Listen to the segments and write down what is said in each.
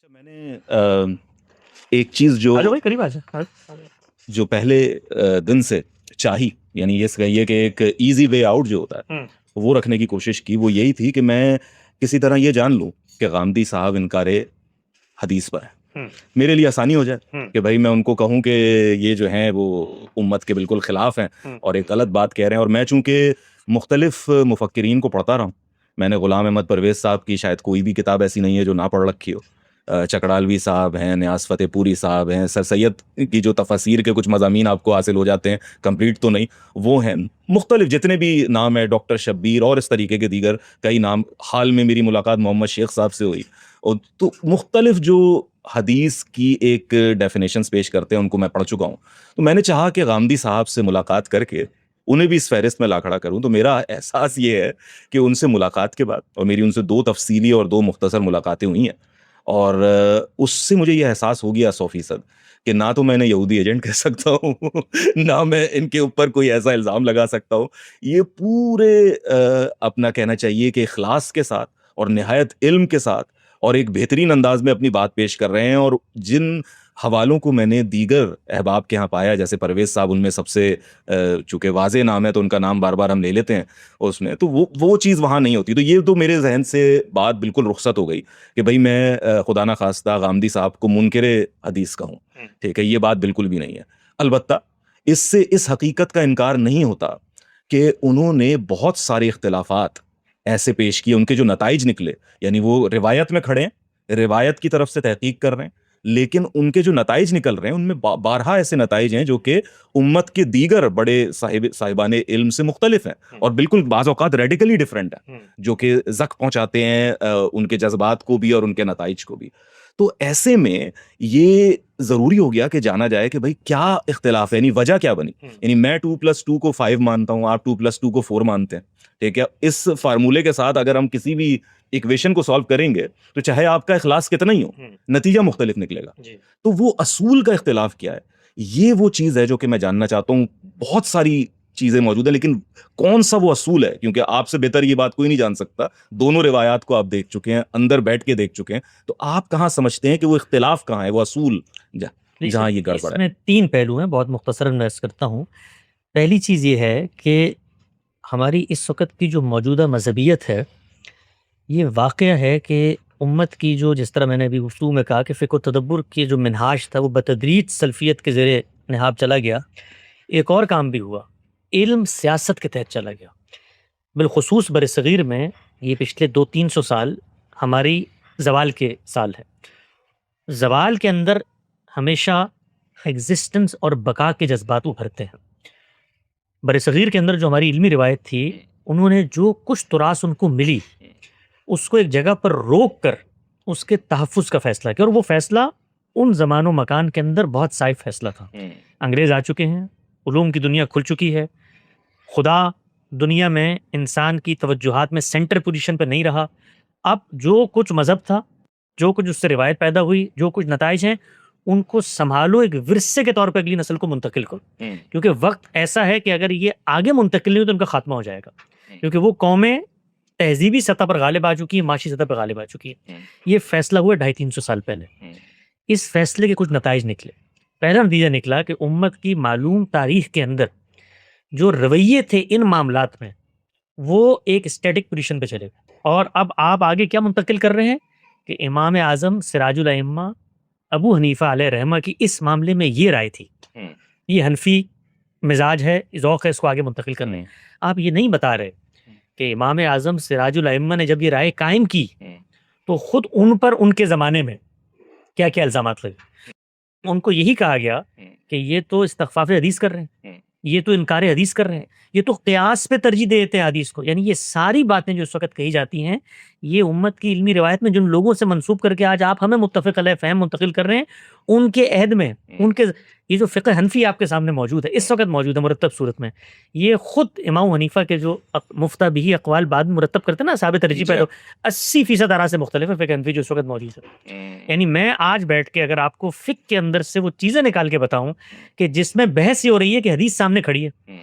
اچھا میں نے ایک چیز جو آجو بھائی قریب آ جا. جو پہلے دن سے چاہی، یعنی یہ کہیے کہ ایک ایزی وے آؤٹ جو ہوتا ہے وہ رکھنے کی کوشش کی، وہ یہی تھی کہ میں کسی طرح یہ جان لوں کہ غامدی صاحب انکار حدیث پر ہے، میرے لیے آسانی ہو جائے کہ بھائی میں ان کو کہوں کہ یہ جو ہیں وہ امت کے بالکل خلاف ہیں اور ایک غلط بات کہہ رہے ہیں. اور میں چونکہ مختلف مفکرین کو پڑھتا رہا ہوں، میں نے غلام احمد پرویز صاحب کی شاید کوئی بھی کتاب ایسی نہیں ہے جو نہ پڑھ رکھی ہو. چکڑالوی صاحب ہیں، نیاز فتح پوری صاحب ہیں، سر سید کی جو تفاسیر کے کچھ مضامین آپ کو حاصل ہو جاتے ہیں، کمپلیٹ تو نہیں، وہ ہیں. مختلف جتنے بھی نام ہے، ڈاکٹر شبیر اور اس طریقے کے دیگر کئی نام. حال میں میری ملاقات محمد شیخ صاحب سے ہوئی، اور تو مختلف جو حدیث کی ایک ڈیفینیشنز پیش کرتے ہیں ان کو میں پڑھ چکا ہوں. تو میں نے چاہا کہ غامدی صاحب سے ملاقات کر کے انہیں بھی اس فہرست میں لا کھڑا کروں. تو میرا احساس یہ ہے کہ ان سے ملاقات کے بعد، اور میری ان سے 2 تفصیلی اور 2 مختصر ملاقاتیں ہوئی ہیں، اور اس سے مجھے یہ احساس ہو گیا 100% کہ نہ تو میں نے یہودی ایجنٹ کہہ سکتا ہوں نہ میں ان کے اوپر کوئی ایسا الزام لگا سکتا ہوں. یہ پورے اپنا کہنا چاہیے کہ اخلاص کے ساتھ اور نہایت علم کے ساتھ اور ایک بہترین انداز میں اپنی بات پیش کر رہے ہیں. اور جن حوالوں کو میں نے دیگر احباب کے ہاں پایا، جیسے پرویز صاحب ان میں سب سے چونکہ واضح نام ہے تو ان کا نام بار بار ہم لے لیتے ہیں اس میں، تو وہ چیز وہاں نہیں ہوتی. تو یہ تو میرے ذہن سے بات بالکل رخصت ہو گئی کہ بھئی میں خدا نہ خواستہ غامدی صاحب کو منکر حدیث کہوں. ٹھیک ہے، یہ بات بالکل بھی نہیں ہے. البتہ اس سے اس حقیقت کا انکار نہیں ہوتا کہ انہوں نے بہت سارے اختلافات ایسے پیش کیے، ان کے جو نتائج نکلے، یعنی وہ روایت میں کھڑے ہیں، روایت کی طرف سے تحقیق کر رہے ہیں، لیکن ان کے جو نتائج نکل رہے ہیں ان میں بارہا ایسے نتائج ہیں جو کہ امت کے دیگر بڑے صاحبان علم سے مختلف ہیں اور بالکل بعض اوقات ریڈیکلی ڈیفرنٹ ہیں، جو کہ زخم پہنچاتے ہیں ان کے جذبات کو بھی اور ان کے نتائج کو بھی. تو ایسے میں یہ ضروری ہو گیا کہ جانا جائے کہ بھئی کیا اختلاف ہے، یعنی وجہ کیا بنی. یعنی میں 2+2 کو 5 مانتا ہوں، آپ 2+2 کو 4 مانتے ہیں. ٹھیک ہے، اس فارمولے کے ساتھ اگر ہم کسی بھی ایکویشن کو سالو کریں گے تو چاہے آپ کا اخلاص کتنا ہی ہو، نتیجہ مختلف نکلے گا. تو وہ اصول کا اختلاف کیا ہے، یہ وہ چیز ہے جو کہ میں جاننا چاہتا ہوں. بہت ساری چیزیں موجود ہیں، لیکن کون سا وہ اصول ہے، کیونکہ آپ سے بہتر یہ بات کوئی نہیں جان سکتا. دونوں روایات کو آپ دیکھ چکے ہیں، اندر بیٹھ کے دیکھ چکے ہیں، تو آپ کہاں سمجھتے ہیں کہ وہ اختلاف کہاں ہے، وہ اصول جہاں یہ گڑبڑ ہے؟ اس میں 3 پہلو ہیں، بہت مختصراً میں عرض کرتا ہوں. پہلی چیز یہ ہے کہ ہماری اس وقت کی جو موجودہ مذہبیت ہے، یہ واقعہ ہے کہ امت کی جو، جس طرح میں نے ابھی گفتگو میں کہا کہ فقہ و تدبر کی جو منہاج تھا وہ بتدریج سلفیت کے زیر نہاب چلا گیا. ایک اور کام بھی ہوا، علم سیاست کے تحت چلا گیا. بالخصوص بر صغیر میں یہ پچھلے 200-300 سال ہماری زوال کے سال ہے. زوال کے اندر ہمیشہ ایگزسٹنس اور بقا کے جذبات ابھرتے ہیں. بر صغیر کے اندر جو ہماری علمی روایت تھی، انہوں نے جو کچھ تراث ان کو ملی اس کو ایک جگہ پر روک کر اس کے تحفظ کا فیصلہ کیا، اور وہ فیصلہ ان زمان و مکان کے اندر بہت صائب فیصلہ تھا. انگریز آ چکے ہیں، علوم کی دنیا کھل چکی ہے، خدا دنیا میں انسان کی توجہات میں سینٹر پوزیشن پہ نہیں رہا. اب جو کچھ مذہب تھا، جو کچھ اس سے روایت پیدا ہوئی، جو کچھ نتائج ہیں، ان کو سنبھالو، ایک ورثے کے طور پہ اگلی نسل کو منتقل کرو، کیونکہ وقت ایسا ہے کہ اگر یہ آگے منتقل نہیں ہو تو ان کا خاتمہ ہو جائے گا، کیونکہ وہ قومیں تہذیبی سطح پر غالب آ چکی ہیں، معاشی سطح پر غالب آ چکی ہیں. یہ فیصلہ ہوا 250-300 سال پہلے. اس فیصلے کے کچھ نتائج نکلے. پہلا نتیجہ نکلا کہ امت کی معلوم تاریخ کے اندر جو رویے تھے ان معاملات میں، وہ ایک اسٹیٹک پوزیشن پہ چلے گئے. اور اب آپ آگے کیا منتقل کر رہے ہیں کہ امام اعظم سراج الائمہ ابو حنیفہ علیہ رحمہ کی اس معاملے میں یہ رائے تھی، یہ حنفی مزاج ہے، ذوق ہے، اس کو آگے منتقل کرنے ہیں. آپ یہ نہیں بتا رہے کہ امام اعظم سراج الائمہ نے جب یہ رائے قائم کی تو خود ان پر ان کے زمانے میں کیا کیا الزامات لگے. ان کو یہی کہا گیا کہ یہ تو استخفاف حدیث کر رہے ہیں، یہ تو انکار حدیث کر رہے ہیں، یہ تو قیاس پہ ترجیح دیتے ہیں حدیث کو. یعنی یہ ساری باتیں جو اس وقت کہی جاتی ہیں، یہ امت کی علمی روایت میں جن لوگوں سے منسوب کر کے آج آپ ہمیں متفق علیہ فہم منتقل کر رہے ہیں، ان کے عہد میں ان کے یہ جو فقہ حنفی آپ کے سامنے موجود ہے، اس وقت موجود ہے مرتب صورت میں، یہ خود امام حنیفہ کے جو مفتہ بھی اقوال بعد میں مرتب کرتے ہیں نا ثابت ترجیح پر، 80% آراء سے مختلف ہے فقہ حنفی جو اس وقت موجود ہے. یعنی میں آج بیٹھ کے اگر آپ کو فقہ کے اندر سے وہ چیزیں نکال کے بتاؤں کہ جس میں بحث یہ ہو رہی ہے کہ حدیث سامنے کھڑی ہے،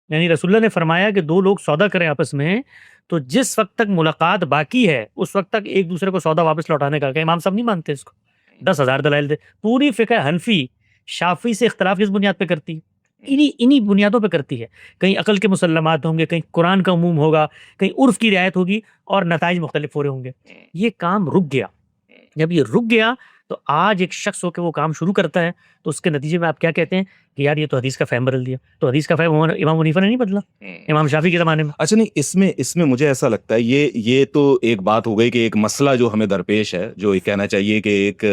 یعنی رسول اللہ نے فرمایا کہ 2 لوگ سودا کریں آپس میں، تو جس وقت تک ملاقات باقی ہے اس وقت تک ایک دوسرے کو سودا واپس لوٹانے کا، کہ امام صاحب نہیں مانتے اس کو. 10,000 دلائل دے. پوری فقہ حنفی شافعی سے اختلاف کس بنیاد پہ کرتی ہے؟ انہی بنیادوں پہ کرتی ہے. کہیں عقل کے مسلمات ہوں گے، کہیں قرآن کا عموم ہوگا، کہیں عرف کی رعایت ہوگی، اور نتائج مختلف ہو رہے ہوں گے. یہ کام رک گیا. جب یہ رک گیا تو آج ایک شخص ہو کے وہ کام شروع کرتا ہے تو اس کے نتیجے میں آپ کیا کہتے ہیں کہ یار یہ تو حدیث کا فہم بدل دیا. تو حدیث کا فہم امام حنیفہ نے نہیں بدلا، امام شافعی کے زمانے میں. اچھا نہیں، اس میں مجھے ایسا لگتا ہے یہ تو ایک بات ہو گئی کہ ایک مسئلہ جو ہمیں درپیش ہے، جو کہنا چاہیے کہ ایک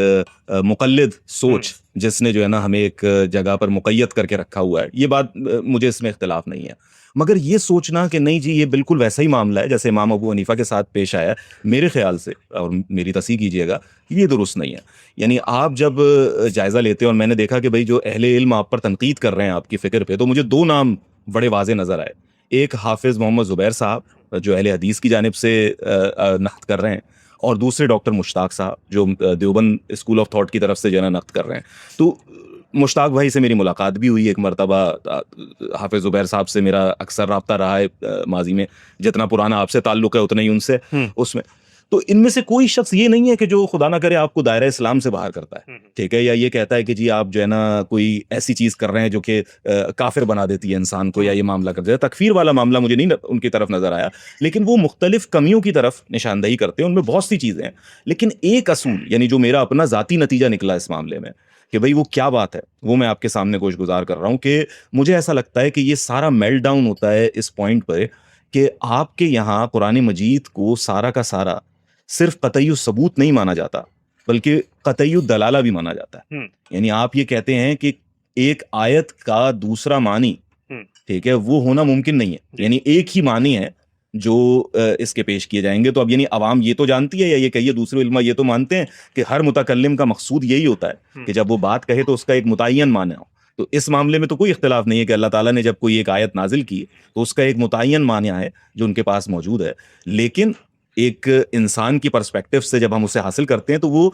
مقلد سوچ جس نے جو ہے نا ہمیں ایک جگہ پر مقید کر کے رکھا ہوا ہے، یہ بات مجھے اس میں اختلاف نہیں ہے. مگر یہ سوچنا کہ نہیں جی یہ بالکل ویسا ہی معاملہ ہے جیسے امام ابو حنیفہ کے ساتھ پیش آیا، میرے خیال سے، اور میری تصحیح کیجیے گا، یہ درست نہیں ہے. یعنی آپ جب جائزہ لیتے ہیں، اور میں نے دیکھا کہ بھائی جو اہل علم آپ پر تنقید کر رہے ہیں آپ کی فکر پہ، تو مجھے 2 نام بڑے واضح نظر آئے. ایک حافظ محمد زبیر صاحب جو اہل حدیث کی جانب سے نقد کر رہے ہیں، اور دوسرے ڈاکٹر مشتاق صاحب جو دیوبند اسکول آف تھاٹ کی طرف سے جو ہے نا نقد کر رہے ہیں. تو مشتاق بھائی سے میری ملاقات بھی ہوئی ایک مرتبہ، حافظ زبیر صاحب سے میرا اکثر رابطہ رہا ہے ماضی میں، جتنا پرانا آپ سے تعلق ہے اتنا ہی ان سے اس میں. تو ان میں سے کوئی شخص یہ نہیں ہے کہ جو خدا نہ کرے آپ کو دائرہ اسلام سے باہر کرتا ہے، ٹھیک ہے، یا یہ کہتا ہے کہ جی آپ جو ہے نا کوئی ایسی چیز کر رہے ہیں جو کہ کافر بنا دیتی ہے انسان کو، یا یہ معاملہ کر دیتا ہے. تکفیر والا معاملہ مجھے نہیں ان کی طرف نظر آیا، لیکن وہ مختلف کمیوں کی طرف نشاندہی کرتے ہیں. ان میں بہت سی چیزیں ہیں، لیکن ایک اصول یعنی جو میرا اپنا ذاتی نتیجہ نکلا اس معاملے میں کہ بھئی وہ کیا بات ہے، وہ میں آپ کے سامنے گوش گزار کر رہا ہوں. کہ مجھے ایسا لگتا ہے کہ یہ سارا میلٹ ڈاؤن ہوتا ہے اس پوائنٹ پر کہ آپ کے یہاں قرآن مجید کو سارا کا سارا صرف قطعی ثبوت نہیں مانا جاتا، بلکہ قطعی دلالہ بھی مانا جاتا ہے. یعنی آپ یہ کہتے ہیں کہ ایک آیت کا دوسرا معنی، ٹھیک ہے، وہ ہونا ممکن نہیں ہے. یعنی ایک ہی معنی ہے جو اس کے پیش کیے جائیں گے. تو اب یعنی عوام یہ تو جانتی ہے، یا یہ کہیے دوسرے علماء یہ تو مانتے ہیں کہ ہر متکلم کا مقصود یہی ہوتا ہے کہ جب وہ بات کہے تو اس کا ایک متعین معنی ہو. تو اس معاملے میں تو کوئی اختلاف نہیں ہے کہ اللہ تعالیٰ نے جب کوئی ایک آیت نازل کی تو اس کا ایک متعین معنی ہے جو ان کے پاس موجود ہے. لیکن ایک انسان کی پرسپیکٹو سے جب ہم اسے حاصل کرتے ہیں تو وہ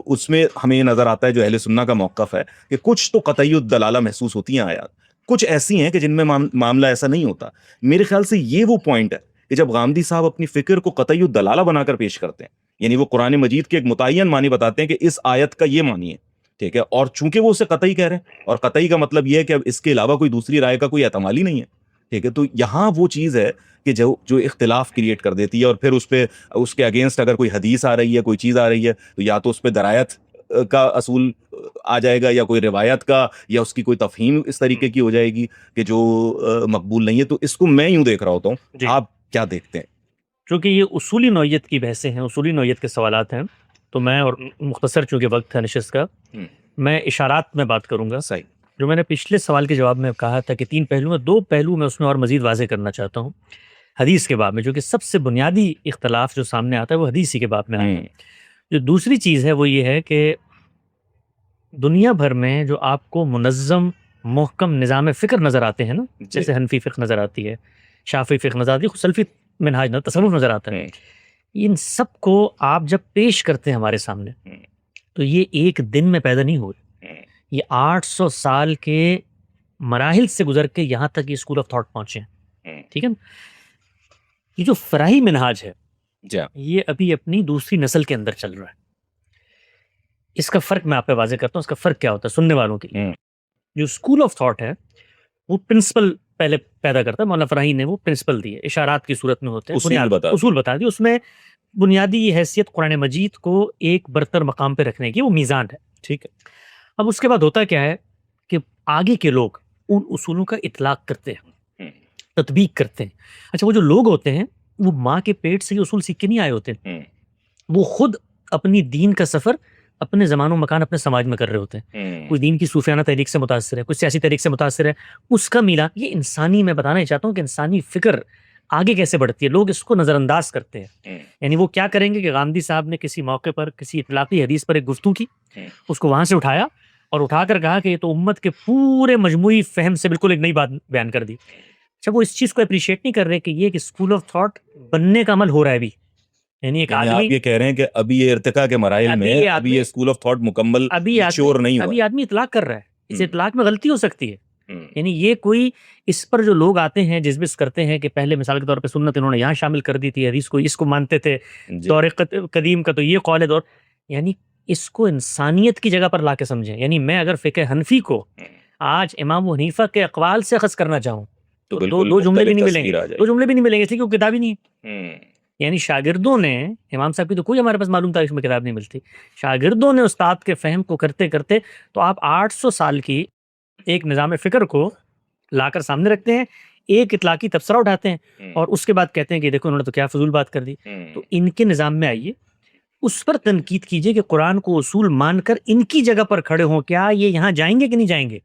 اس میں ہمیں یہ نظر آتا ہے جو اہل سنہ کا موقف ہے کہ کچھ تو قطعی الدلالہ محسوس ہوتی ہیں آیات، کچھ ایسی ہیں کہ جن میں معاملہ ایسا نہیں ہوتا. میرے خیال سے یہ وہ پوائنٹ ہے کہ جب غامدی صاحب اپنی فکر کو قطعی الدلالہ بنا کر پیش کرتے ہیں، یعنی وہ قرآن مجید کے ایک متعین معنی بتاتے ہیں کہ اس آیت کا یہ معنی ہے، ٹھیک ہے، اور چونکہ وہ اسے قطعی کہہ رہے ہیں، اور قطعی کا مطلب یہ ہے کہ اب اس کے علاوہ کوئی دوسری رائے کا کوئی احتمال ہی نہیں ہے، ٹھیک ہے. تو یہاں وہ چیز ہے کہ جو اختلاف کریٹ کر دیتی ہے، اور پھر اس کے اگینسٹ اگر کوئی حدیث آ رہی ہے، کوئی چیز آ رہی ہے، تو یا تو اس پہ درایت کا اصول آ جائے گا، یا کوئی روایت کا، یا اس کی کوئی تفہیم اس طریقے کی ہو جائے گی کہ جو مقبول نہیں ہے. تو اس کو میں یوں دیکھ رہا ہوتا ہوں، آپ کیا دیکھتے ہیں؟ چونکہ یہ اصولی نوعیت کی بحثیں ہیں، اصولی نوعیت کے سوالات ہیں، تو میں، اور مختصر چونکہ وقت ہے نشست کا، میں اشارات میں بات کروں گا. صحیح. جو میں نے پچھلے سوال کے جواب میں کہا تھا کہ 3 پہلو میں 2 پہلو میں اس میں اور مزید واضح کرنا چاہتا ہوں حدیث کے باب میں، جو کہ سب سے بنیادی اختلاف جو سامنے آتا ہے وہ حدیث ہی کے باب میں آتا ہے. جو دوسری چیز ہے وہ یہ ہے کہ دنیا بھر میں جو آپ کو منظم محکم نظام فکر نظر آتے ہیں نا، جیسے حنفی فقہ نظر آتی ہے، شافعی فقہ نظر آتی ہے، سلفی منہاج نظر، تصوف نظر آتا ہے، ان سب کو آپ جب پیش کرتے ہیں ہمارے سامنے تو یہ ایک دن میں پیدا نہیں ہوئے، یہ 800 سال کے مراحل سے گزر کے یہاں تک یہ اسکول آف تھاٹ پہنچے ہیں، ٹھیک ہے نا. یہ جو فراہی منہاج ہے یہ ابھی اپنی دوسری نسل کے اندر چل رہا ہے. اس کا فرق میں آپ پہ واضح کرتا ہوں، اس کا فرق کیا ہوتا ہے سننے والوں کے لیے. جو اسکول آف تھاٹ ہے وہ پرنسپل پہلے پیدا کرتا ہے، مولانا فراہی نے وہ پرنسپل دیے، اشارات کی صورت میں ہوتے ہیں، اصول بتا دی. اس میں بنیادی یہ حیثیت قرآن مجید کو ایک برتر مقام پہ رکھنے کی، وہ میزان ہے، ٹھیک ہے. اب اس کے بعد ہوتا کیا ہے کہ آگے کے لوگ ان اصولوں کا اطلاق کرتے ہیں، تطبیق کرتے ہیں. اچھا، وہ جو لوگ ہوتے ہیں وہ ماں کے پیٹ سے یہ اصول سیکھ کے نہیں آئے ہوتے ہیں، وہ خود اپنی دین کا سفر اپنے زمان و مکان، اپنے سماج میں کر رہے ہوتے ہیں. کوئی دین کی صوفیانہ تحریک سے متاثر ہے، کوئی سیاسی تحریک سے متاثر ہے، اس کا میلان. یہ انسانی، میں بتانا ہی چاہتا ہوں کہ انسانی فکر آگے کیسے بڑھتی ہے، لوگ اس کو نظر انداز کرتے ہیں. یعنی وہ کیا کریں گے کہ غامدی صاحب نے کسی موقع پر کسی اطلاقی حدیث پر ایک گفتگو کی، اس کو وہاں سے اٹھایا اور اٹھا کر کہا کہ یہ تو امت کے پورے مجموعی فہم سے بالکل ایک نئی بات بیان کر دی. اچھا، وہ اس چیز کو اپریشیٹ نہیں کر رہے کہ یہ ایک اسکول آف تھاٹ بننے کا عمل ہو رہا ہے ابھی. یعنی ایک آدمی، آپ یہ کہہ رہے ہیں کہ ابھی یہ ارتقاء کے مراحل میں ابھی یہ اسکول آف تھاٹ مکمل چور نہیں ہوا، ابھی آدمی اطلاق کر رہا ہے. اس اطلاق میں غلطی ہو سکتی ہے. یعنی یہ کوئی اس پر جو لوگ آتے ہیں جذبس کرتے ہیں کہ پہلے مثال کے طور پہ سنت انہوں نے یہاں شامل کر دی تھی، حدیث کو اس کو مانتے تھے، دور قدیم کا تو یہ قول ہے، دور، یعنی اس کو انسانیت کی جگہ پر لا کے سمجھیں. یعنی میں اگر فقہ حنفی کو آج امام ابو حنیفہ کے اقوال سے اخذ کرنا چاہوں تو دو جملے بھی نہیں ملیں گے, دو جملے بھی نہیں ملیں گے, اس لیے کہ وہ کتاب ہی نہیں ہے. یعنی شاگردوں نے, امام صاحب کی تو کوئی ہمارے پاس معلوم تاریخ میں کتاب نہیں ملتی, شاگردوں نے استاد کے فہم کو کرتے کرتے, تو آپ 800 سال کی ایک نظام فکر کو لا کر سامنے رکھتے ہیں, ایک اطلاقی تبصرہ اٹھاتے ہیں اور اس کے بعد کہتے ہیں کہ دیکھو انہوں نے تو کیا فضول بات کر دی. تو ان کے نظام میں آئیے, اس پر تنقید کیجئے کہ قرآن کو اصول مان کر ان کی جگہ پر کھڑے ہوں, کیا یہ یہاں جائیں گے کہ نہیں جائیں گے,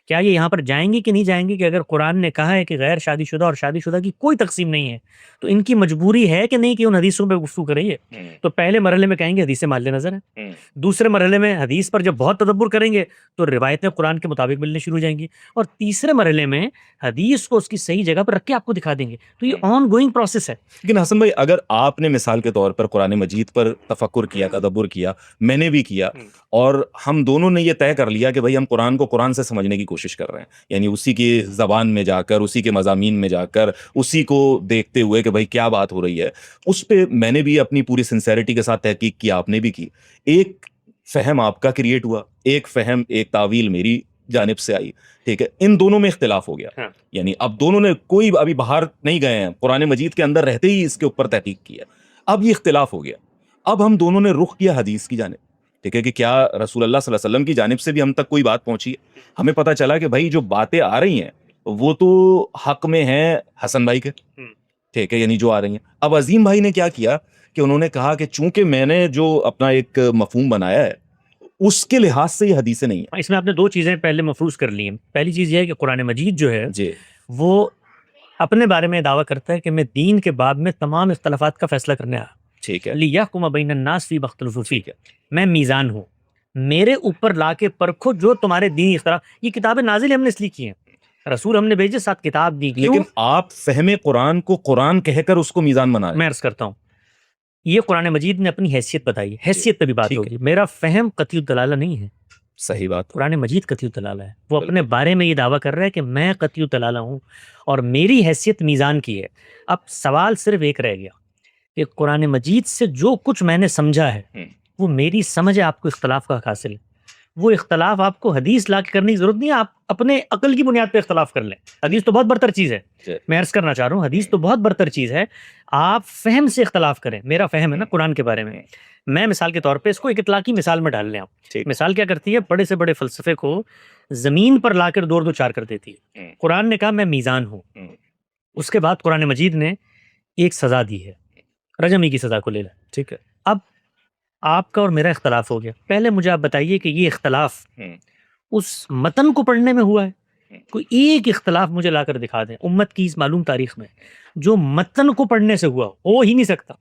کیا یہ یہاں پر جائیں گے کہ نہیں جائیں گے کہ اگر قرآن نے کہا ہے کہ غیر شادی شدہ اور شادی شدہ کی کوئی تقسیم نہیں ہے تو ان کی مجبوری ہے کہ نہیں کہ ان حدیثوں پہ گفتگو کریں گے. تو پہلے مرحلے میں کہیں گے حدیث مال نظر ہے, دوسرے مرحلے میں حدیث پر جب بہت تدبر کریں گے تو روایتیں قرآن کے مطابق ملنے شروع ہو جائیں گی, اور تیسرے مرحلے میں حدیث کو اس کی صحیح جگہ پر رکھ کے آپ کو دکھا دیں گے. تو یہ آن گوئنگ پروسیس ہے. لیکن حسن بھائی, اگر آپ نے مثال کے طور پر قرآن مجید پر تفکر کیا, تدبر کیا, میں نے بھی کیا, اور ہم دونوں نے یہ طے کر لیا کہ بھائی ہم قرآن کو قرآن سے سمجھنے کی کوشش کر رہے ہیں, یعنی اسی کی زبان میں جا کر, اسی کے مضامین میں جا کر, اسی کو دیکھتے ہوئے کہ بھائی کیا بات ہو رہی ہے, اس پہ میں نے بھی اپنی پوری سنسیریٹی کے ساتھ تحقیق کی, آپ نے بھی کی. ایک فہم آپ کا کریٹ ہوا, ایک فہم, ایک تعویل میری جانب سے آئی, ٹھیک ہے, ان دونوں میں اختلاف ہو گیا. یعنی اب دونوں نے, کوئی ابھی باہر نہیں گئے ہیں, قرآن مجید کے اندر رہتے ہی اس کے اوپر تحقیق کیا, اب یہ اختلاف ہو گیا. اب ہم دونوں نے رخ کیا حدیث کی جانب, ٹھیک ہے, کہ کیا رسول اللہ صلی اللہ علیہ وسلم کی جانب سے بھی ہم تک کوئی بات پہنچی ہے. ہمیں پتہ چلا کہ بھائی جو باتیں آ رہی ہیں وہ تو حق میں ہیں حسن بھائی کے, ٹھیک ہے, یعنی جو آ رہی ہیں. اب عظیم بھائی نے کیا کیا کہ انہوں نے کہا کہ چونکہ میں نے جو اپنا ایک مفہوم بنایا ہے اس کے لحاظ سے یہ حدیثیں نہیں ہیں. اس میں آپ نے دو چیزیں پہلے مفروض کر لی ہیں. پہلی چیز یہ ہے کہ قرآن مجید جو ہے جی, وہ اپنے بارے میں دعویٰ کرتا ہے کہ میں دین کے باب میں تمام اختلافات کا فیصلہ کرنے آیا, ٹھیک ہے, لِیَحْکُمَ بَیْنَ النَّاسِ فِی مَا اخْتَلَفُوا فِیہ, میں میزان ہوں, میرے اوپر لا کے پرکھو جو تمہارے دینی اختلاف. یہ کتابیں نازل ہم نے اس لیے کی ہیں, رسول ہم نے بھیجے, ساتھ کتاب دی. لیکن آپ فہم قرآن کو قرآن کہہ کر اس کو میزان بنا رہے ہیں. میں عرض کرتا ہوں, یہ قرآن مجید نے اپنی حیثیت بتائی, حیثیت پہ بھی بات ہوگی. میرا فہم قطعی الدلالہ نہیں ہے, صحیح بات, قرآن مجید قطعی الدلالہ ہے. وہ اپنے بارے میں یہ دعویٰ کر رہا ہے کہ میں قطعی الدلالہ ہوں اور میری حیثیت میزان کی ہے. اب سوال صرف ایک رہ گیا کہ قرآن مجید سے جو کچھ میں نے سمجھا ہے وہ میری سمجھ ہے, آپ کو اختلاف کا حاصل ہے. وہ اختلاف آپ کو حدیث لا کے کرنے کی ضرورت نہیں ہے, آپ اپنے عقل کی بنیاد پہ اختلاف کر لیں. حدیث تو بہت برتر چیز ہے, میں عرض کرنا چاہ رہا ہوں, حدیث تو بہت برتر چیز ہے. آپ فہم سے اختلاف کریں. میرا فہم ہے نا قرآن کے بارے میں, میں مثال کے طور پہ اس کو ایک اطلاقی مثال میں ڈال لیں. آپ مثال کیا کرتی ہے, بڑے سے بڑے فلسفے کو زمین پر لا کر دو چار کر دیتی ہے. قرآن نے کہا میں میزان ہوں, اس کے بعد قرآن مجید نے ایک سزا دی ہے, رجمی کی سزا کو لے لیں, ٹھیک ہے. اب آپ کا اور میرا اختلاف ہو گیا. پہلے مجھے آپ بتائیے کہ یہ اختلاف اس متن کو پڑھنے میں ہوا ہے؟ کوئی ایک اختلاف مجھے لا کر دکھا دیں امت کی اس معلوم تاریخ میں جو متن کو پڑھنے سے ہو ہی نہیں سکتا,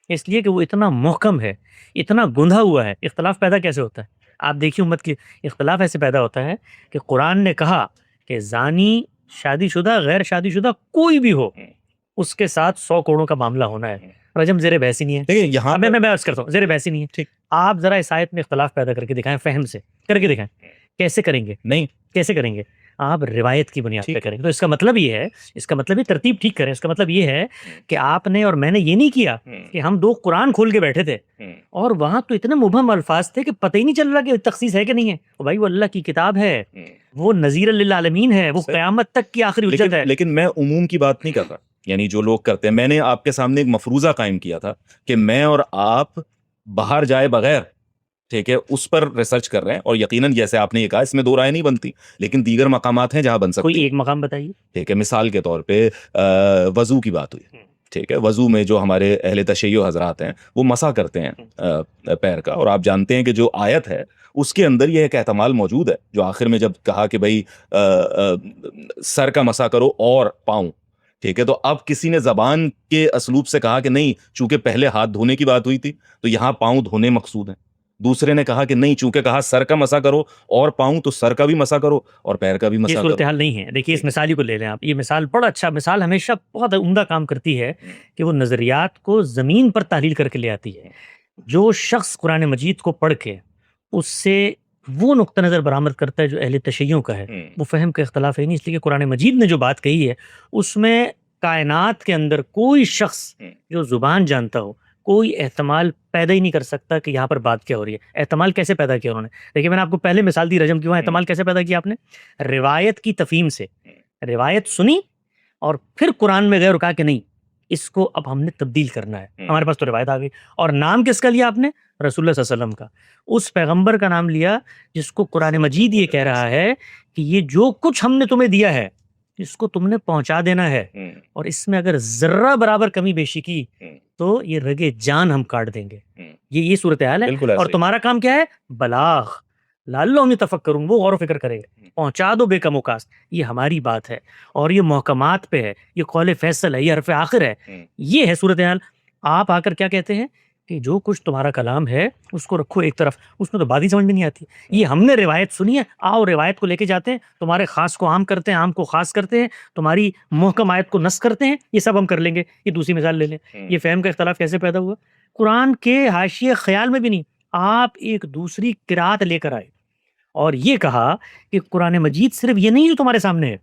اس لیے کہ وہ اتنا محکم ہے, اتنا گندھا ہوا ہے. اختلاف پیدا کیسے ہوتا ہے آپ دیکھیے, امت کی اختلاف ایسے پیدا ہوتا ہے کہ قرآن نے کہا کہ زانی, شادی شدہ, غیر شادی شدہ کوئی بھی ہو, اس کے ساتھ 100 کروڑوں کا معاملہ ہونا ہے. رجم زیر بحث ہی نہیں ہے. دیکھیں یہاں میں عرض کرتا ہوں, زیر بحث ہی نہیں ہے. ٹھیک, آپ ذرا اس آیت میں اختلاف پیدا کر کے دکھائیں, فہم سے کر کے دکھائیں. کیسے کریں گے؟ نہیں, کیسے کریں گے؟ آپ روایت کی بنیاد پہ کریں گے. تو اس کا مطلب یہ ہے, اس کا مطلب یہ ترتیب ٹھیک کریں. اس کا مطلب یہ ہے کہ آپ نے اور میں نے یہ نہیں کیا کہ ہم دو قرآن کھول کے بیٹھے تھے اور وہاں تو اتنے مبہم الفاظ تھے کہ پتہ ہی نہیں چل رہا کہ تخصیص ہے کہ نہیں ہے. بھائی وہ اللہ کی کتاب ہے, وہ نذیر للعالمین ہے, وہ قیامت تک کی آخری حجت ہے. لیکن میں عموم کی بات نہیں کر رہا, یعنی جو لوگ کرتے ہیں. میں نے آپ کے سامنے ایک مفروضہ قائم کیا تھا کہ میں اور آپ باہر جائے بغیر, ٹھیک ہے, اس پر ریسرچ کر رہے ہیں, اور یقیناً جیسے آپ نے یہ کہا اس میں دو رائے نہیں بنتی, لیکن دیگر مقامات ہیں جہاں بن سکتی. کوئی ایک مقام بتائیے. ٹھیک ہے, مثال کے طور پہ وضو کی بات ہوئی, ٹھیک ہے, وضو میں جو ہمارے اہل تشیع حضرات ہیں وہ مسح کرتے ہیں پیر کا, اور آپ جانتے ہیں کہ جو آیت ہے اس کے اندر یہ ایک احتمال موجود ہے جو آخر میں جب کہا کہ بھائی سر کا مسح کرو اور پاؤں, ٹھیک ہے, تو اب کسی نے زبان کے اسلوب سے کہا کہ نہیں, چونکہ پہلے ہاتھ دھونے کی بات ہوئی تھی تو یہاں پاؤں دھونے مقصود ہیں. دوسرے نے کہا کہ نہیں, چونکہ کہا سر کا مسح کرو اور پاؤں, تو سر کا بھی مسح کرو اور پیر کا بھی مسح کرو. یہ صورتحال نہیں ہے. دیکھیے اس مثال ہی کو لے لیں آپ. یہ مثال بڑا اچھا, مثال ہمیشہ بہت عمدہ کام کرتی ہے کہ وہ نظریات کو زمین پر تحلیل کر کے لے آتی ہے. جو شخص قرآن مجید کو پڑھ کے اس سے وہ نقطہ نظر برآمد کرتا ہے جو اہل تشیعوں کا ہے, وہ فہم کا اختلاف ہے نہیں. اس لیے کہ قرآن مجید نے جو بات کہی ہے اس میں کائنات کے اندر کوئی شخص جو زبان جانتا ہو, کوئی احتمال پیدا ہی نہیں کر سکتا کہ یہاں پر بات کیا ہو رہی ہے. احتمال کیسے پیدا کیا انہوں نے؟ دیکھیے میں نے آپ کو پہلے مثال دی رجم کی، وہاں احتمال کیسے پیدا کیا آپ نے؟ روایت کی تفہیم سے. روایت سنی اور پھر قرآن میں گئے اور کہا کہ نہیں اس کو اب ہم نے تبدیل کرنا ہے. ہمارے پاس تو روایت آ گئی. اور نام کس کا لیا آپ نے؟ رسول اللہ صلی اللہ علیہ وسلم کا. اس پیغمبر کا نام لیا جس کو قرآن مجید یہ کہہ رہا ہے کہ یہ جو کچھ ہم نے تمہیں دیا ہے اس کو تم نے پہنچا دینا ہے، اور اس میں اگر ذرہ برابر کمی بیشی کی تو یہ رگے جان ہم کاٹ دیں گے. یہ صورتحال ہے. بالکل اور ایسے ہی. تمہارا کام کیا ہے؟ بلاغ. لعلہم یتفکرون، وہ غور و فکر کرے گا. پہنچا دو بے کم و کاست. یہ ہماری بات ہے اور یہ محکمات پہ ہے، یہ قول فیصل ہے، یہ حرف آخر ہے. یہ ہے صورتحال. آپ آ کر کیا کہتے ہیں کہ جو کچھ تمہارا کلام ہے اس کو رکھو ایک طرف، اس میں تو بات ہی سمجھ میں نہیں آتی. یہ ہم نے روایت سنی ہے، آؤ روایت کو لے کے جاتے ہیں، تمہارے خاص کو عام کرتے ہیں، عام کو خاص کرتے ہیں، تمہاری محکم آیت کو نسخ کرتے ہیں. یہ سب ہم کر لیں گے. یہ دوسری مثال لے لیں. یہ فہم کا اختلاف کیسے پیدا ہوا؟ قرآن کے حاشیے خیال میں بھی نہیں، آپ ایک دوسری قرات لے کر آئے اور یہ کہا کہ قرآن مجید صرف یہ نہیں جو تمہارے سامنے ہے.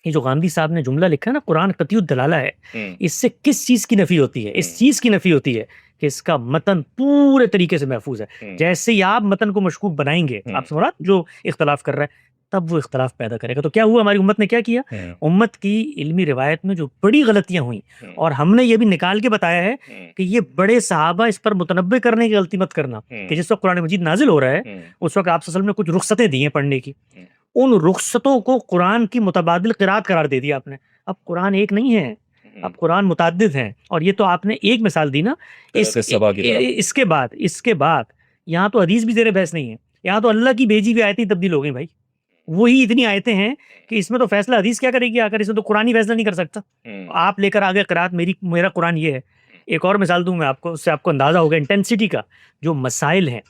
یہ جو گاندھی صاحب نے جملہ لکھا ہے نا، قرآن قطعی الدلالہ ہے، اس سے کس چیز کی نفی ہوتی ہے؟ اس چیز کی نفی ہوتی ہے کہ اس کا متن پورے طریقے سے محفوظ ہے. جیسے ہی آپ متن کو مشکوک بنائیں گے، آپ سے مراد جو اختلاف کر رہا ہے، تب وہ اختلاف پیدا کرے گا. تو کیا ہوا؟ ہماری امت نے کیا کیا؟ امت کی علمی روایت میں جو بڑی غلطیاں ہوئیں، اور ہم نے یہ بھی نکال کے بتایا ہے کہ یہ بڑے صحابہ اس پر متنبع کرنے کی غلطی مت کرنا کہ جس وقت قرآن مجید نازل ہو رہا ہے اس وقت آپ صلی اللہ علیہ وسلم نے کچھ رخصتیں دی ہیں پڑھنے کی، ان رخصتوں کو قرآن کی متبادل قرات قرار دے دیا آپ نے. اب قرآن ایک نہیں ہے، اب قرآن متعدد ہیں. اور یہ تو آپ نے ایک مثال دی نا. اس کے بعد یہاں تو حدیث بھی زیر بحث نہیں ہے، یہاں تو اللہ کی بھیجی ہوئی آیتیں تبدیل ہو گئی بھائی. وہی اتنی آیتیں ہیں کہ اس میں تو فیصلہ حدیث کیا کرے گی آ کر؟ اس میں تو قرآن ہی فیصلہ نہیں کر سکتا. آپ لے کر آگے قرات میرا قرآن یہ ہے. ایک اور مثال دوں میں آپ کو، اس سے آپ کو اندازہ ہوگا انٹینسٹی کا. جو مسائل ہیں،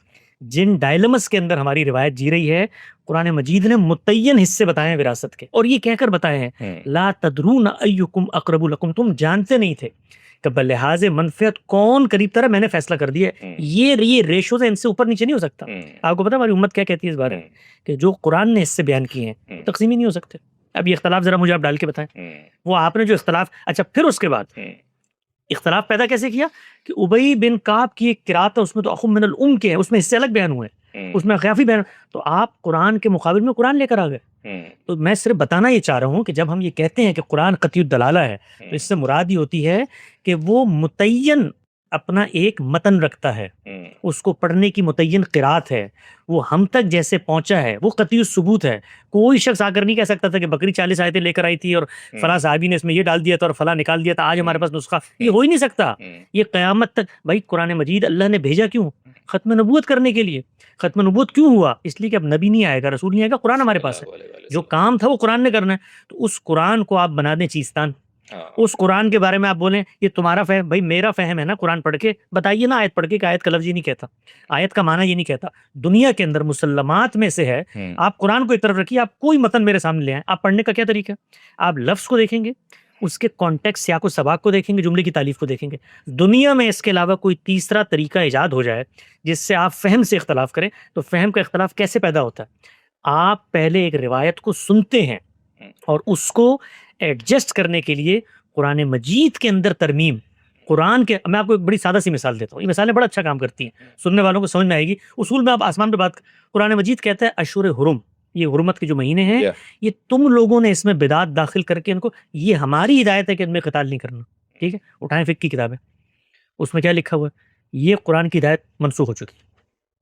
جن ڈائلمس کے اندر ہماری روایت جی رہی ہے، قرآن مجید نے متعین حصے بتائے ہیں وراثت کے، اور یہ کہہ کر بتائے ہیں لا تدرون ایکم اقرب لکم، تم جانتے نہیں تھے کہ بلحاظ منفعت کون قریب تر ہے، میں نے فیصلہ کر دیا ہے. یہ ریشو سے ان سے اوپر نیچے نہیں ہو سکتا. آپ کو پتا ہماری امت کیا کہتی ہے اس بارے میں؟ کہ جو قرآن نے حصے بیان کیے ہیں تقسیم ہی نہیں ہو سکتے. اب یہ اختلاف ذرا مجھے آپ ڈال کے بتائیں. وہ آپ نے جو اختلاف، اچھا پھر اس کے بعد اختلاف پیدا کیسے کیا کہ ابی بن کعب کی ایک قرات ہے، اس میں تو اخم من الام کے ہیں، اس میں حصے الگ بیان ہوئے ہیں، اس میں خلافی بیان. تو آپ قرآن کے مقابل میں قرآن لے کر آ گئے. تو میں صرف بتانا یہ چاہ رہا ہوں کہ جب ہم یہ کہتے ہیں کہ قرآن قطعی الدلالہ ہے تو اس سے مراد یہ ہوتی ہے کہ وہ متعین اپنا ایک متن رکھتا ہے، اس کو پڑھنے کی متعین قرات ہے، وہ ہم تک جیسے پہنچا ہے وہ قطعی الثبوت ہے. کوئی شخص آ کر نہیں کہہ سکتا تھا کہ بکری 40 آیتیں لے کر آئی تھی اور فلاں صحابی نے اس میں یہ ڈال دیا تھا اور فلاں نکال دیا تھا، آج ہمارے پاس نسخہ. یہ ہو ہی نہیں سکتا. یہ قیامت تک بھائی قرآن مجید اللہ نے بھیجا کیوں؟ ختم نبوت کرنے کے لیے. ختم نبوت کیوں ہوا؟ اس لیے کہ اب نبی نہیں آئے گا، رسول نہیں آئے گا، قرآن ہمارے پاس ہے. جو کام تھا وہ قرآن نے کرنا ہے. تو اس قرآن کو آپ بنا دیں چیستان، اس قرآن کے بارے میں آپ بولیں یہ تمہارا فہم. بھائی میرا فہم ہے نا، قرآن پڑھ کے بتائیے نا، آیت پڑھ کے کہ آیت کا لفظ یہ نہیں کہتا، آیت کا معنی یہ نہیں کہتا. دنیا کے اندر مسلمات میں سے ہے، آپ قرآن کو ایک طرف رکھیے، آپ کوئی متن میرے سامنے لے آئیں. آپ پڑھنے کا کیا طریقہ ہے؟ آپ لفظ کو دیکھیں گے، اس کے کانٹیکسٹ سیاق و سباق کو دیکھیں گے، جملے کی تالیف کو دیکھیں گے. دنیا میں اس کے علاوہ کوئی تیسرا طریقہ ایجاد ہو جائے جس سے آپ فہم سے اختلاف کریں، تو فہم کا اختلاف کیسے پیدا ہوتا ہے؟ آپ پہلے ایک روایت کو سنتے ہیں اور اس کو ایڈجسٹ کرنے کے لیے قرآن مجید کے اندر ترمیم، قرآن کے. میں آپ کو ایک بڑی سادہ سی مثال دیتا ہوں، یہ مثالیں بڑا اچھا کام کرتی ہیں، سننے والوں کو سمجھ میں آئے گی. اصول میں آپ آسمان پہ بات، قرآن مجید کہتا ہے اشہر حرم، یہ حرمت کے جو مہینے ہیں، یہ تم لوگوں نے اس میں بدعت داخل کر کے ان کو، یہ ہماری ہدایت ہے کہ ان میں قتال نہیں کرنا. ٹھیک ہے، اٹھائیں فقہ کی کتابیں، اس میں کیا لکھا ہوا ہے؟ یہ قرآن کی ہدایت منسوخ ہو چکی ہے.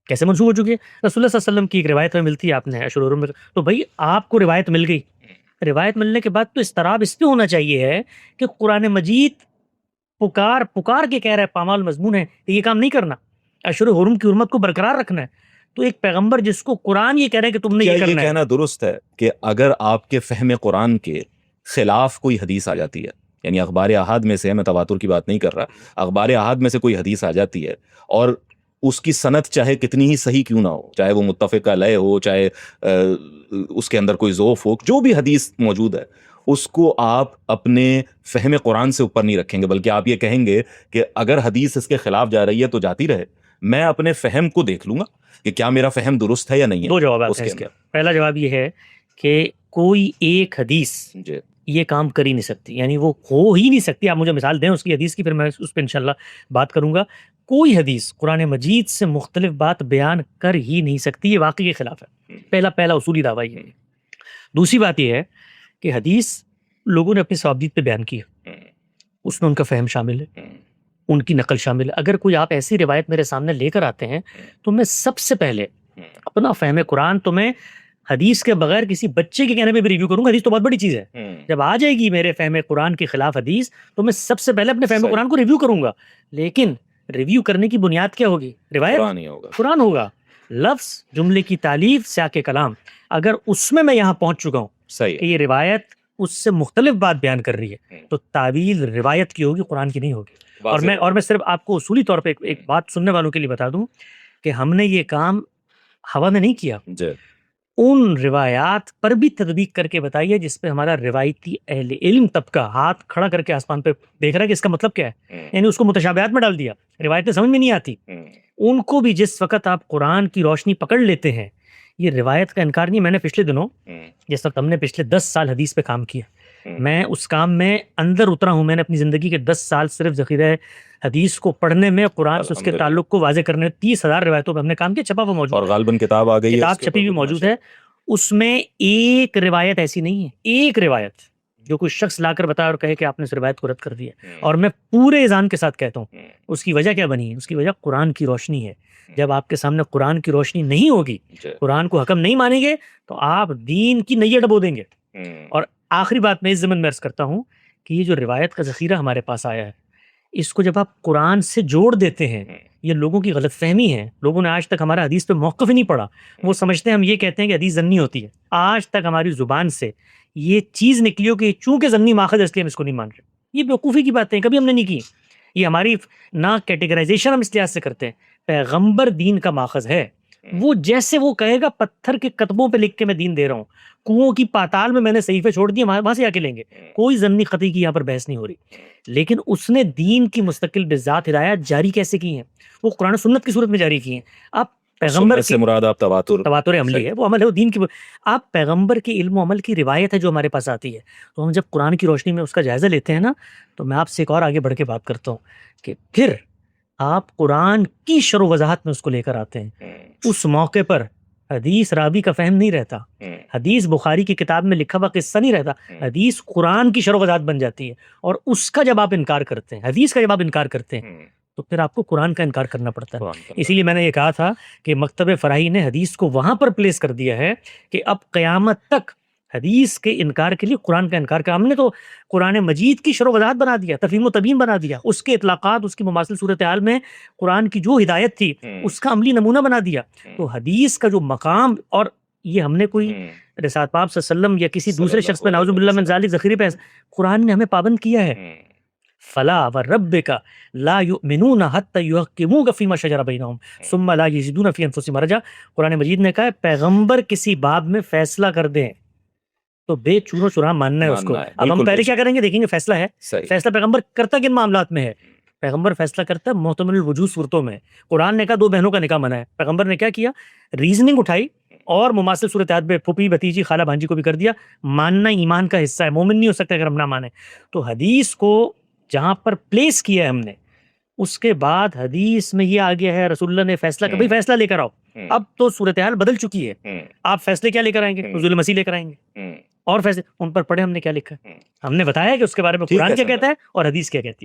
کیسے منسوخ ہو چکی ہے؟ رسول اللہ صلی اللہ علیہ وسلم کی ایک روایت میں ملتی ہے، آپ نے اشہر حرم میں. تو بھائی آپ کو روایت مل گئی، روایت ملنے کے بعد تو استراب اس پہ ہونا چاہیے ہے کہ قرآن مجید پکار کے کہہ رہا ہے، پامال مضمون ہے کہ یہ کام نہیں کرنا، اشہر حرم کی حرمت کو برقرار رکھنا ہے. تو ایک پیغمبر جس کو قرآن یہ کہہ رہا ہے کہ تم نے یہ کرنا ہے، کہنا درست ہے کہ اگر آپ کے فہم قرآن کے خلاف کوئی حدیث آ جاتی ہے، یعنی اخبار احاد میں سے، میں تواتر کی بات نہیں کر رہا، اخبار احاد میں سے کوئی حدیث آ جاتی ہے اور اس کی سند چاہے کتنی ہی صحیح کیوں نہ ہو، چاہے وہ متفق علیہ ہو، چاہے اس کے اندر کوئی ضعف ہو، جو بھی حدیث موجود ہے، اس کو آپ اپنے فہم قرآن سے اوپر نہیں رکھیں گے، بلکہ آپ یہ کہیں گے کہ اگر حدیث اس کے خلاف جا رہی ہے تو جاتی رہے، میں اپنے فہم کو دیکھ لوں گا کہ کیا میرا فہم درست ہے یا نہیں ہے. دو جوابات ہیں اس کے. پہلا جواب یہ ہے کہ کوئی ایک حدیث یہ کام کر ہی نہیں سکتی، یعنی وہ ہو ہی نہیں سکتی. آپ مجھے مثال دیں اس کی حدیث کی، پھر میں اس پہ انشاءاللہ بات کروں گا. کوئی حدیث قرآن مجید سے مختلف بات بیان کر ہی نہیں سکتی، یہ واقعی کے خلاف ہے. پہلا اصولی دعویٰ یہ ہے. دوسری بات یہ ہے کہ حدیث لوگوں نے اپنی صوابدید پہ بیان کی ہے، اس میں ان کا فہم شامل ہے، ان کی نقل شامل ہے. اگر کوئی آپ ایسی روایت میرے سامنے لے کر آتے ہیں تو میں سب سے پہلے اپنا فہم قرآن تو میں حدیث کے بغیر کسی بچے کے کہنے پہ بھی ریویو کروں گا. حدیث تو بہت بڑی چیز ہے. جب آ جائے گی میرے فہم قرآن کے خلاف حدیث تو میں سب سے پہلے اپنے فہم قرآن کو ریویو کروں گا. لیکن ریویو کرنے کی بنیاد کیا ہوگی؟ روایت، قرآن ہوگا. لفظ، جملے کی تالیف، سیاق کلام، اگر اس میں یہاں پہنچ چکا ہوں کہ یہ روایت اس سے مختلف بات بیان کر رہی ہے تو تعویل روایت کی ہوگی، قرآن کی نہیں ہوگی. اور میں صرف آپ کو اصولی طور پہ ایک بات سننے والوں کے لیے بتا دوں کہ ہم نے یہ کام ہوا میں نہیں کیا. ان روایات پر بھی تطبیق کر کے بتائیے جس پہ ہمارا روایتی اہل علم طبقہ ہاتھ کھڑا کر کے آسمان پہ دیکھ رہا ہے کہ اس کا مطلب کیا ہے. یعنی اس کو متشابہات میں ڈال دیا، روایتیں سمجھ میں نہیں آتی. ان کو بھی جس وقت آپ قرآن کی روشنی پکڑ لیتے ہیں، یہ روایت کا انکار نہیں. میں نے پچھلے دنوں جس وقت ہم نے پچھلے 10 سال حدیث پہ کام کیا، میں اس کام میں اندر اترا ہوں. میں نے اپنی زندگی کے 10 سال صرف ذخیرہ حدیث کو پڑھنے میں، قرآن سے اس کے تعلق کو واضح کرنے میں 30,000 روایتوں پہ ہم نے کام کیا. چھپا ہوا موجود ہے، اور غالباً کتاب آ گئی ہے، کتاب چھپی ہوئی موجود ہے. اس میں ایک روایت ایسی نہیں ہے، ایک روایت جو کوئی شخص لا کر بتائے اور کہے کہ آپ نے اس روایت کو رد کر دیا. اور میں پورے اذعان کے ساتھ کہتا ہوں اس کی وجہ کیا بنی ہے؟ اس کی وجہ قرآن کی روشنی ہے. جب آپ کے سامنے قرآن کی روشنی نہیں ہوگی، قرآن کو حکم نہیں مانیں گے تو آپ دین کی نئیاں ڈبو دیں گے. اور آخری بات میں اس ضمن میں عرض کرتا ہوں کہ یہ جو روایت کا ذخیرہ ہمارے پاس آیا ہے، اس کو جب آپ قرآن سے جوڑ دیتے ہیں، یہ لوگوں کی غلط فہمی ہے. لوگوں نے آج تک ہمارا حدیث پہ موقف ہی نہیں پڑا. وہ سمجھتے ہیں ہم یہ کہتے ہیں کہ حدیث ضمنی ہوتی ہے. آج تک ہماری زبان سے یہ چیز نکلی ہو کہ چونکہ ضمنی ماخذ ہے اس لیے ہم اس کو نہیں مان رہے. یہ بیوقوفی کی باتیں کبھی ہم نے نہیں کی. یہ ہماری نہ کیٹیگرائزیشن ہم اس لحاظ سے کرتے ہیں. پیغمبر دین کا ماخذ ہے، وہ جیسے وہ کہے گا پتھر کے کتبوں پہ لکھ کے میں دین دے رہا ہوں، کنووں کی پاتال میں نے صحیفے چھوڑ دیے، وہاں سے آ کے لیں گے. کوئی ضمنی قطعی کی یہاں پر بحث نہیں ہو رہی. لیکن اس نے دین کی مستقل بذات ہدایات جاری کیسے کی ہیں؟ وہ قرآن و سنت کی صورت میں جاری کی ہیں. آپ پیغمبر سے مراد آپ تواتر عملی ہے، وہ عمل ہے، وہ دین کی. آپ پیغمبر کے علم و عمل کی روایت ہے جو ہمارے پاس آتی ہے. تو ہم جب قرآن کی روشنی میں اس کا جائزہ لیتے ہیں نا، تو میں آپ سے ایک اور آگے بڑھ کے بات کرتا ہوں کہ پھر آپ قرآن کی شرح و وضاحت میں اس کو لے کر آتے ہیں. اس موقع پر حدیث راوی کا فہم نہیں رہتا، حدیث بخاری کی کتاب میں لکھا ہوا قصہ نہیں رہتا، حدیث قرآن کی شرح و وضاحت بن جاتی ہے. اور اس کا جب آپ انکار کرتے ہیں، حدیث کا جب آپ انکار کرتے ہیں، تو پھر آپ کو قرآن کا انکار کرنا پڑتا ہے. اسی لیے میں نے یہ کہا تھا کہ مکتب فراہی نے حدیث کو وہاں پر پلیس کر دیا ہے کہ اب قیامت تک حدیث کے انکار کے لیے قرآن کا انکار کیا. ہم نے تو قرآن مجید کی شرح و وضاحت بنا دیا، تفہیم و تبیین بنا دیا، اس کے اطلاقات، اس کی مماثل صورتحال میں قرآن کی جو ہدایت تھی اس کا عملی نمونہ بنا دیا. تو حدیث کا جو مقام، اور یہ ہم نے کوئی رسالت پاک صلی اللہ علیہ وسلم یا کسی دوسرے شخص پہ نعوذ باللہ من ذالک ذخیرے پہ، قرآن نے ہمیں پابند کیا ہے. فلا وربک لا یؤمنون حتی یحکموک فیما شجر بینہم ثم لا یجدون فی انفسہم حرجا. قرآن مجید نے کہا ہے پیغمبر کسی باب میں فیصلہ کر دیں تو بے چونو چرا ماننا ہے اس کو. اب ہم پہلے کیا کریں گے؟ دیکھیں گے فیصلہ ہے. فیصلہ پیغمبر کرتا کن معاملات میں ہے؟ پیغمبر فیصلہ کرتا ہے محتمل الوجوہ صورتوں میں. قرآن نے کہا 2 بہنوں کا نکاح منع ہے، پیغمبر نے کیا کیا؟ ریزننگ اٹھائی اور مماثل صورتحال پہ پھوپھی بھتیجی خالہ بھانجی کو بھی کر دیا. ماننا ایمان کا حصہ ہے، مومن نہیں ہو سکتا اگر ہم نہ مانیں. تو حدیث کو جہاں پر پلیس کیا ہے ہم نے، اس کے بعد حدیث میں یہ آ گیا ہے رسول اللہ نے فیصلہ کہ بھائی فیصلہ لے کر آؤ. اب تو صورتحال بدل چکی ہے، آپ فیصلے کیا لے کر آئیں گے؟ نزول مسیح لے کر آئیں گے. اور فیصلے ان پر پڑھے ہم نے کیا لکھا ہے، ہم نے بتایا کہ اس کے بارے میں قرآن کیا کہتا ہے اور حدیث کیا کہتی ہے.